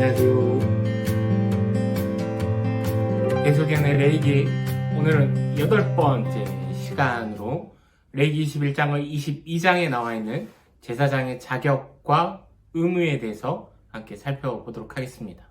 안녕하세요. 계속해서 레이기, 오늘은 8번째 시간으로 레이기 21장의 22장에 나와 있는 제사장의 자격과 의무에 대해서 함께 살펴보도록 하겠습니다.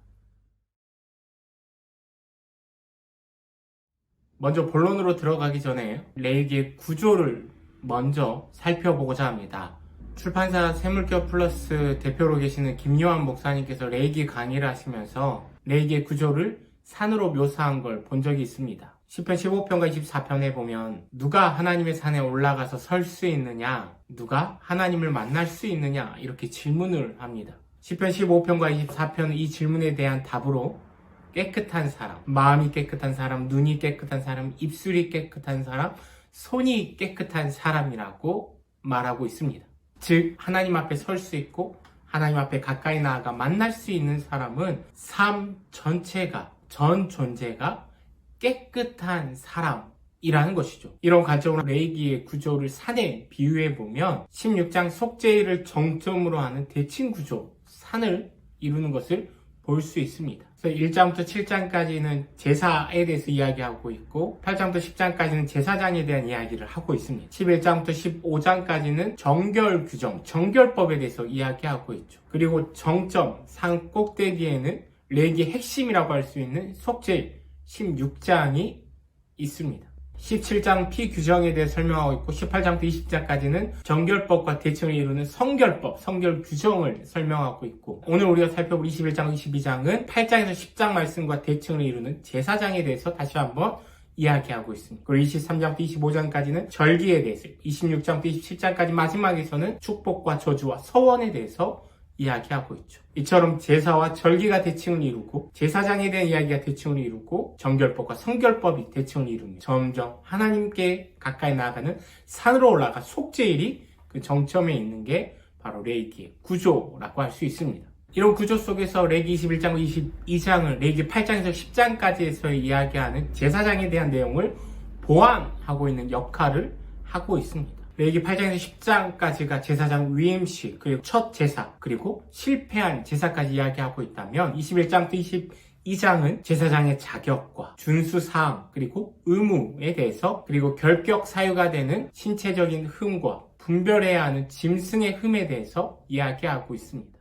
먼저 본론으로 들어가기 전에 레이기의 구조를 먼저 살펴보고자 합니다. 출판사 세물교 플러스 대표로 계시는 김요한 목사님께서 레이기 강의를 하시면서 레이기의 구조를 산으로 묘사한 걸 본 적이 있습니다. 시편 15편과 24편에 보면 누가 하나님의 산에 올라가서 설 수 있느냐, 누가 하나님을 만날 수 있느냐 이렇게 질문을 합니다. 시편 15편과 24편은 이 질문에 대한 답으로 깨끗한 사람, 마음이 깨끗한 사람, 눈이 깨끗한 사람, 입술이 깨끗한 사람, 손이 깨끗한 사람이라고 말하고 있습니다. 즉 하나님 앞에 설 수 있고 하나님 앞에 가까이 나아가 만날 수 있는 사람은 삶 전체가, 전 존재가 깨끗한 사람이라는 것이죠. 이런 관점으로 레이기의 구조를 산에 비유해보면 16장 속죄일을 정점으로 하는 대칭 구조, 산을 이루는 것을 볼 수 있습니다. 그래서 1장부터 7장까지는 제사에 대해서 이야기하고 있고 8장부터 10장까지는 제사장에 대한 이야기를 하고 있습니다. 11장부터 15장까지는 정결 규정, 정결법에 대해서 이야기하고 있죠. 그리고 정점, 산 꼭대기에는 레이기의 핵심이라고 할 수 있는 속죄일 16장이 있습니다. 17장 피규정에 대해 설명하고 있고 18장부터 20장까지는 정결법과 대칭을 이루는 성결법, 성결 규정을 설명하고 있고 오늘 우리가 살펴볼 21장, 22장은 8장에서 10장 말씀과 대칭을 이루는 제사장에 대해서 다시 한번 이야기하고 있습니다. 그리고 23장부터 25장까지는 절기에 대해서 26장부터 27장까지 마지막에서는 축복과 저주와 서원에 대해서 이야기하고 있죠. 이처럼 제사와 절기가 대칭을 이루고 제사장에 대한 이야기가 대칭을 이루고 정결법과 성결법이 대칭을 이룹니다. 점점 하나님께 가까이 나아가는 산으로 올라가 속죄일이 그 정점에 있는 게 바로 레이기의 구조라고 할 수 있습니다. 이런 구조 속에서 레이기 21장, 22장을 레이기 8장에서 10장까지에서 이야기하는 제사장에 대한 내용을 보완하고 있는 역할을 하고 있습니다. 레이기 8장에서 10장까지가 제사장 위임식, 그리고 첫 제사, 그리고 실패한 제사까지 이야기하고 있다면 21장부터 22장은 제사장의 자격과 준수사항, 그리고 의무에 대해서, 그리고 결격 사유가 되는 신체적인 흠과 분별해야 하는 짐승의 흠에 대해서 이야기하고 있습니다.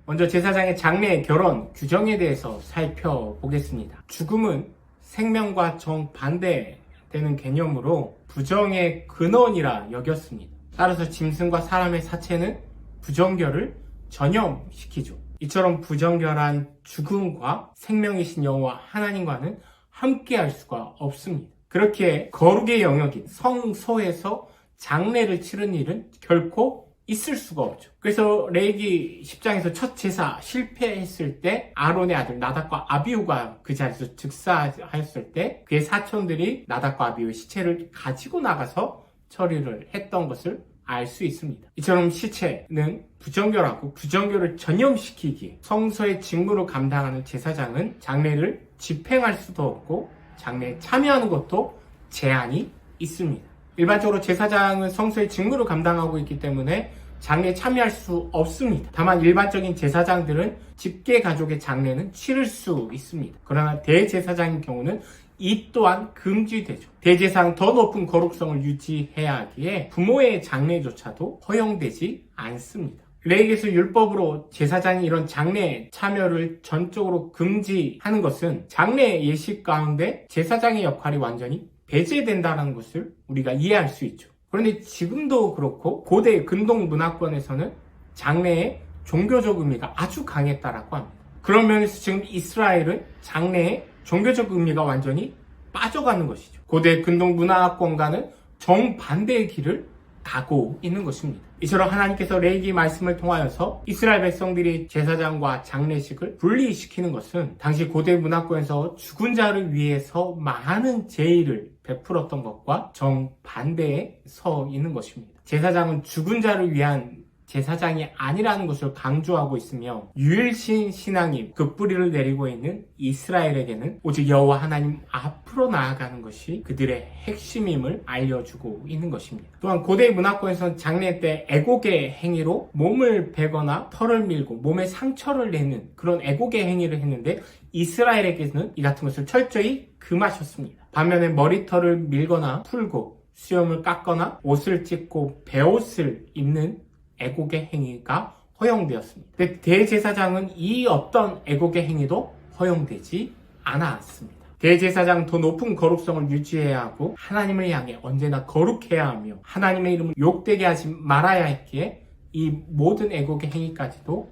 먼저 제사장의 장례, 결혼, 규정에 대해서 살펴보겠습니다. 죽음은 생명과 정반대되는 개념으로 부정의 근원이라 여겼습니다. 따라서 짐승과 사람의 사체는 부정결을 전염시키죠. 이처럼 부정결한 죽음과 생명이신 여호와 하나님과는 함께할 수가 없습니다. 그렇게 거룩의 영역인 성소에서 장례를 치른 일은 결코 있을 수가 없죠. 그래서 레이기 10장에서 첫 제사 실패했을 때 아론의 아들 나답과 아비후가 그 자리에서 즉사하였을 때 그의 사촌들이 나답과 아비후의 시체를 가지고 나가서 처리를 했던 것을 알 수 있습니다. 이처럼 시체는 부정결하고 부정결을 전염시키기에 성소의 직무를 감당하는 제사장은 장례를 집행할 수도 없고 장례에 참여하는 것도 제한이 있습니다. 일반적으로 제사장은 성소의 직무를 감당하고 있기 때문에 장례에 참여할 수 없습니다. 다만 일반적인 제사장들은 직계 가족의 장례는 치를 수 있습니다. 그러나 대제사장인 경우는 이 또한 금지되죠. 대제사장은 더 높은 거룩성을 유지해야 하기에 부모의 장례조차도 허용되지 않습니다. 레위기에서 율법으로 제사장이 이런 장례 참여를 전적으로 금지하는 것은 장례 예식 가운데 제사장의 역할이 완전히 배제된다는 것을 우리가 이해할 수 있죠. 그런데 지금도 그렇고 고대 근동 문화권에서는 장례의 종교적 의미가 아주 강했다라고 합니다. 그런 면에서 지금 이스라엘은 장례의 종교적 의미가 완전히 빠져가는 것이죠. 고대 근동 문화권과는 정반대의 길을 가고 있는 것입니다. 이처럼 하나님께서 레위기 말씀을 통하여서 이스라엘 백성들이 제사장과 장례식을 분리시키는 것은 당시 고대 문화권에서 죽은 자를 위해서 많은 제의를 베풀었던 것과 정반대에 서 있는 것입니다. 제사장은 죽은 자를 위한 제사장이 아니라는 것을 강조하고 있으며 유일신 신앙이 그 뿌리를 내리고 있는 이스라엘에게는 오직 여호와 하나님 앞으로 나아가는 것이 그들의 핵심임을 알려주고 있는 것입니다. 또한 고대 문화권에서는 장례 때 애곡의 행위로 몸을 베거나 털을 밀고 몸에 상처를 내는 그런 애곡의 행위를 했는데 이스라엘에게는 이 같은 것을 철저히 금하셨습니다. 반면에 머리털을 밀거나 풀고 수염을 깎거나 옷을 찢고 베옷을 입는 애곡의 행위가 허용되었습니다. 근데 대제사장은 이 어떤 애곡의 행위도 허용되지 않았습니다. 대제사장은 더 높은 거룩성을 유지해야 하고 하나님을 향해 언제나 거룩해야 하며 하나님의 이름을 욕되게 하지 말아야 했기에 이 모든 애곡의 행위까지도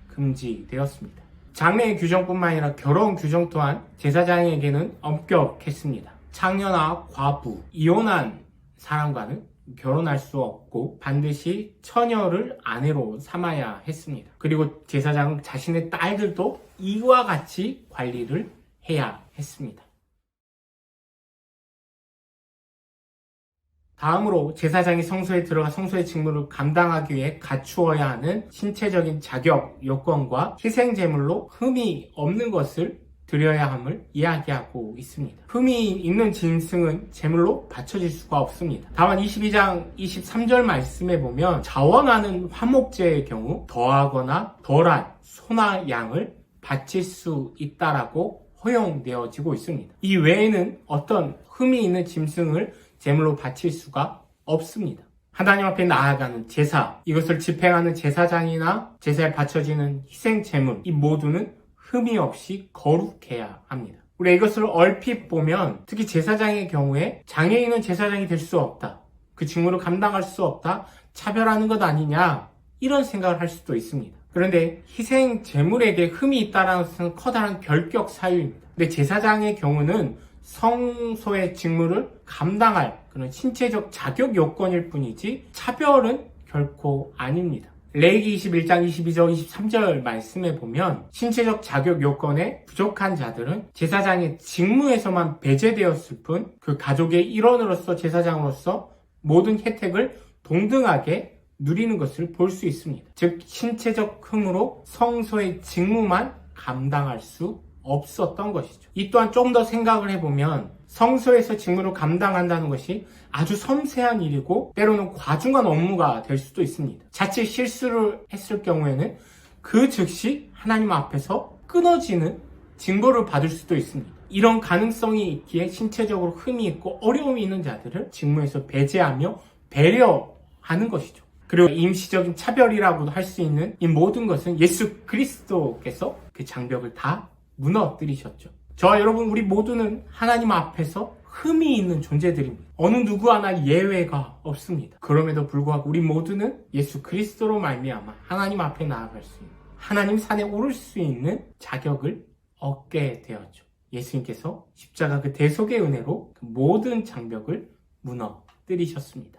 금지되었습니다. 장래의 규정뿐만 아니라 결혼 규정 또한 제사장에게는 엄격했습니다. 창녀나 과부, 이혼한 사람과는 결혼할 수 없고 반드시 처녀를 아내로 삼아야 했습니다. 그리고 제사장은 자신의 딸들도 이와 같이 관리를 해야 했습니다. 다음으로 제사장이 성소에 들어가 성소의 직무를 감당하기 위해 갖추어야 하는 신체적인 자격, 요건과 희생제물로 흠이 없는 것을 드려야 함을 이야기하고 있습니다. 흠이 있는 짐승은 제물로 바쳐질 수가 없습니다. 다만 22장 23절 말씀에 보면 자원하는 화목제의 경우 더하거나 덜한 소나 양을 바칠 수 있다라고 허용되어지고 있습니다. 이 외에는 어떤 흠이 있는 짐승을 제물로 바칠 수가 없습니다. 하나님 앞에 나아가는 제사, 이것을 집행하는 제사장이나 제사에 바쳐지는 희생 제물, 이 모두는 흠이 없이 거룩해야 합니다. 우리가 이것을 얼핏 보면 특히 제사장의 경우에 장애인은 제사장이 될 수 없다. 그 직무를 감당할 수 없다. 차별하는 것 아니냐. 이런 생각을 할 수도 있습니다. 그런데 희생 제물에게 흠이 있다는 것은 커다란 결격 사유입니다. 근데 제사장의 경우는 성소의 직무를 감당할 그런 신체적 자격 요건일 뿐이지 차별은 결코 아닙니다. 레위기 21장 22절 23절 말씀에 보면 신체적 자격 요건에 부족한 자들은 제사장의 직무에서만 배제되었을 뿐 그 가족의 일원으로서 제사장으로서 모든 혜택을 동등하게 누리는 것을 볼 수 있습니다. 즉 신체적 흠으로 성소의 직무만 감당할 수 없었던 것이죠. 이 또한 좀 더 생각을 해보면 성소에서 직무를 감당한다는 것이 아주 섬세한 일이고 때로는 과중한 업무가 될 수도 있습니다. 자칫 실수를 했을 경우에는 그 즉시 하나님 앞에서 끊어지는 징벌을 받을 수도 있습니다. 이런 가능성이 있기에 신체적으로 흠이 있고 어려움이 있는 자들을 직무에서 배제하며 배려하는 것이죠. 그리고 임시적인 차별이라고도 할 수 있는 이 모든 것은 예수 그리스도께서 그 장벽을 다 무너뜨리셨죠. 저와 여러분 우리 모두는 하나님 앞에서 흠이 있는 존재들입니다. 어느 누구 하나 예외가 없습니다. 그럼에도 불구하고 우리 모두는 예수 그리스도로 말미암아 하나님 앞에 나아갈 수 있는 하나님 산에 오를 수 있는 자격을 얻게 되었죠. 예수님께서 십자가 그 대속의 은혜로 그 모든 장벽을 무너뜨리셨습니다.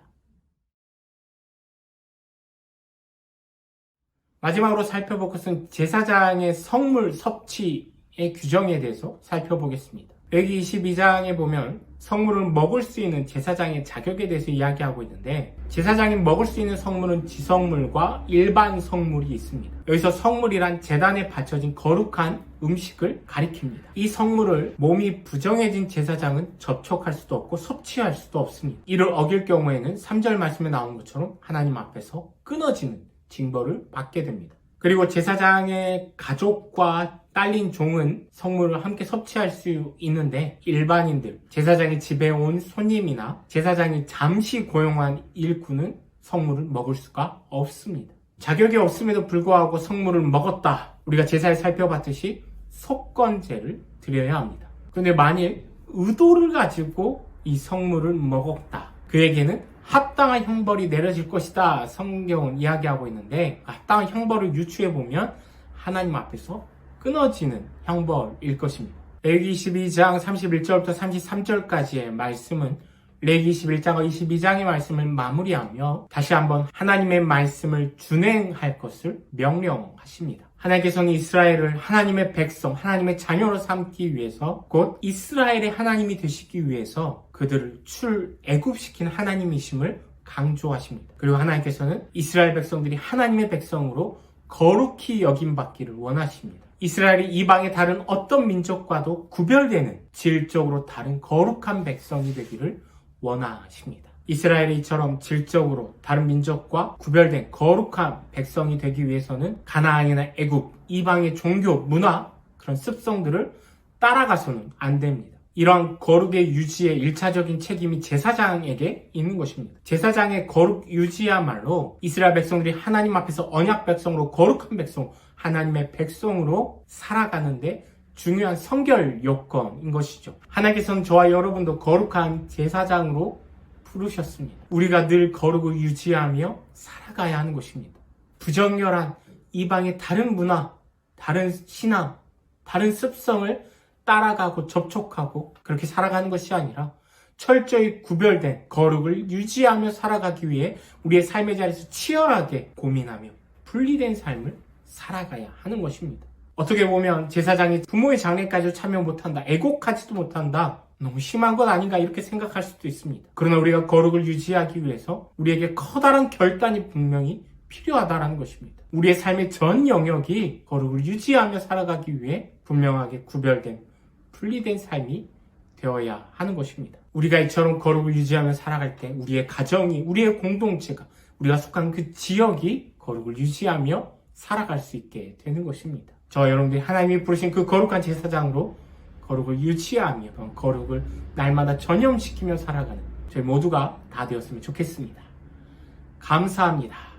마지막으로 살펴볼 것은 제사장의 성물 섭취의 규정에 대해서 살펴보겠습니다. 레위기 22장에 보면 성물을 먹을 수 있는 제사장의 자격에 대해서 이야기하고 있는데 제사장이 먹을 수 있는 성물은 지성물과 일반 성물이 있습니다. 여기서 성물이란 제단에 바쳐진 거룩한 음식을 가리킵니다. 이 성물을 몸이 부정해진 제사장은 접촉할 수도 없고 섭취할 수도 없습니다. 이를 어길 경우에는 3절 말씀에 나온 것처럼 하나님 앞에서 끊어지는 징벌을 받게 됩니다. 그리고 제사장의 가족과 딸린 종은 성물을 함께 섭취할 수 있는데 일반인들, 제사장의 집에 온 손님이나 제사장이 잠시 고용한 일꾼은 성물을 먹을 수가 없습니다. 자격이 없음에도 불구하고 성물을 먹었다. 우리가 제사에 살펴봤듯이 속건제를 드려야 합니다. 그런데 만일 의도를 가지고 이 성물을 먹었다. 그에게는 합당한 형벌이 내려질 것이다. 성경은 이야기하고 있는데 합당한 형벌을 유추해보면 하나님 앞에서 끊어지는 형벌일 것입니다. 레위기 22장 31절부터 33절까지의 말씀은 레위기 21장과 22장의 말씀을 마무리하며 다시 한번 하나님의 말씀을 준행할 것을 명령하십니다. 하나님께서는 이스라엘을 하나님의 백성, 하나님의 자녀로 삼기 위해서 곧 이스라엘의 하나님이 되시기 위해서 그들을 출애굽시킨 하나님이심을 강조하십니다. 그리고 하나님께서는 이스라엘 백성들이 하나님의 백성으로 거룩히 여김받기를 원하십니다. 이스라엘이 이방의 다른 어떤 민족과도 구별되는 질적으로 다른 거룩한 백성이 되기를 원하십니다. 이스라엘이 이처럼 질적으로 다른 민족과 구별된 거룩한 백성이 되기 위해서는 가나안이나 애굽, 이방의 종교, 문화, 그런 습성들을 따라가서는 안 됩니다. 이런 거룩의 유지에 1차적인 책임이 제사장에게 있는 것입니다. 제사장의 거룩 유지야말로 이스라엘 백성들이 하나님 앞에서 언약 백성으로 거룩한 백성, 하나님의 백성으로 살아가는데 중요한 선결 요건인 것이죠. 하나님께서는 저와 여러분도 거룩한 제사장으로 부르셨습니다. 우리가 늘 거룩을 유지하며 살아가야 하는 것입니다. 부정결한 이방의 다른 문화, 다른 신앙, 다른 습성을 따라가고 접촉하고 그렇게 살아가는 것이 아니라 철저히 구별된 거룩을 유지하며 살아가기 위해 우리의 삶의 자리에서 치열하게 고민하며 분리된 삶을 살아가야 하는 것입니다. 어떻게 보면 제사장이 부모의 장례까지 참여 못한다, 애곡하지도 못한다, 너무 심한 것 아닌가 이렇게 생각할 수도 있습니다. 그러나 우리가 거룩을 유지하기 위해서 우리에게 커다란 결단이 분명히 필요하다는 것입니다. 우리의 삶의 전 영역이 거룩을 유지하며 살아가기 위해 분명하게 구별된 분리된 삶이 되어야 하는 것입니다. 우리가 이처럼 거룩을 유지하며 살아갈 때 우리의 가정이, 우리의 공동체가, 우리가 속한 그 지역이 거룩을 유지하며 살아갈 수 있게 되는 것입니다. 저와 여러분들이 하나님이 부르신 그 거룩한 제사장으로 거룩을 유지하며 거룩을 날마다 전염시키며 살아가는 저희 모두가 다 되었으면 좋겠습니다. 감사합니다.